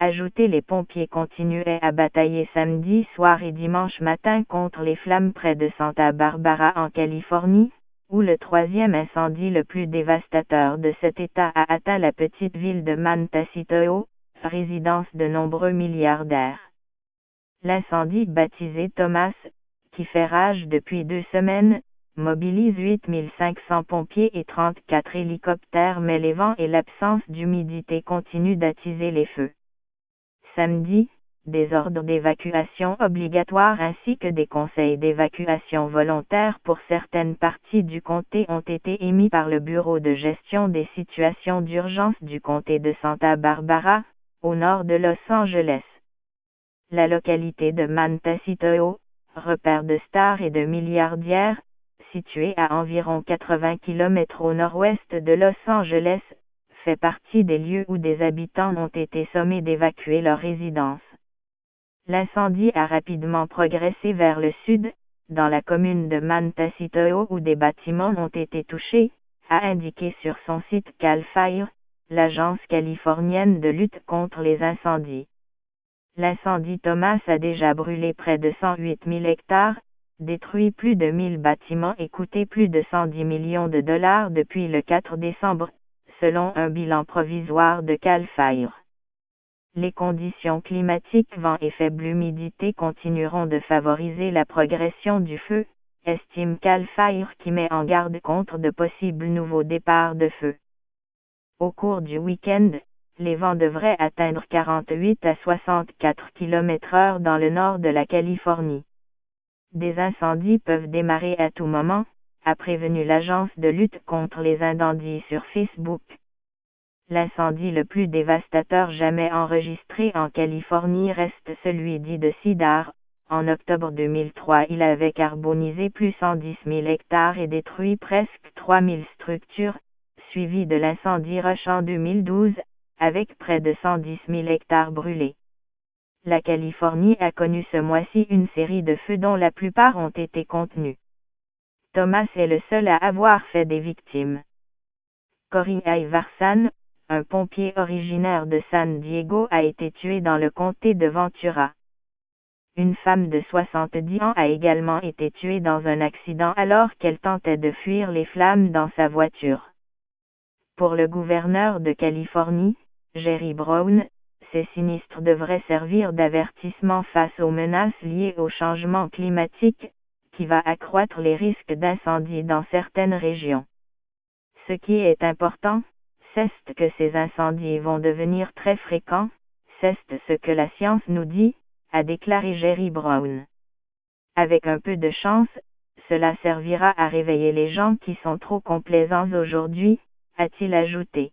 Ajouté, les pompiers continuaient à batailler samedi soir et dimanche matin contre les flammes près de Santa Barbara en Californie, où le troisième incendie le plus dévastateur de cet État a atteint la petite ville de Montecito, résidence de nombreux milliardaires. L'incendie, baptisé Thomas, qui fait rage depuis 2 semaines, mobilise 8500 pompiers et 34 hélicoptères, mais les vents et l'absence d'humidité continuent d'attiser les feux. Samedi, des ordres d'évacuation obligatoires ainsi que des conseils d'évacuation volontaires pour certaines parties du comté ont été émis par le Bureau de gestion des situations d'urgence du comté de Santa Barbara, au nord de Los Angeles. La localité de Montecito, repère de stars et de milliardaires, située à environ 80 km au nord-ouest de Los Angeles, fait partie des lieux où des habitants ont été sommés d'évacuer leur résidence. L'incendie a rapidement progressé vers le sud, dans la commune de Montecito où des bâtiments ont été touchés, a indiqué sur son site CAL FIRE, l'agence californienne de lutte contre les incendies. L'incendie Thomas a déjà brûlé près de 108 000 hectares, détruit plus de 1000 bâtiments et coûté plus de 110 millions de dollars depuis le 4 décembre, selon un bilan provisoire de CAL FIRE. Les conditions climatiques, vent et faible humidité continueront de favoriser la progression du feu, estime CAL FIRE, qui met en garde contre de possibles nouveaux départs de feu. Au cours du week-end, les vents devraient atteindre 48 à 64 km/h dans le nord de la Californie. Des incendies peuvent démarrer à tout moment, a prévenu l'agence de lutte contre les incendies sur Facebook. L'incendie le plus dévastateur jamais enregistré en Californie reste celui dit de Cedar. En octobre 2003, il avait carbonisé plus de 110 000 hectares et détruit presque 3000 structures, suivi de l'incendie Rush en 2012, avec près de 110 000 hectares brûlés. La Californie a connu ce mois-ci une série de feux dont la plupart ont été contenus. Thomas est le seul à avoir fait des victimes. Corey Iverson, un pompier originaire de San Diego, a été tué dans le comté de Ventura. Une femme de 70 ans a également été tuée dans un accident alors qu'elle tentait de fuir les flammes dans sa voiture. Pour le gouverneur de Californie, Jerry Brown, ces sinistres devraient servir d'avertissement face aux menaces liées au changement climatique, qui va accroître les risques d'incendie dans certaines régions. Ce qui est important, c'est que ces incendies vont devenir très fréquents, c'est ce que la science nous dit, a déclaré Jerry Brown. Avec un peu de chance, cela servira à réveiller les gens qui sont trop complaisants aujourd'hui, a-t-il ajouté.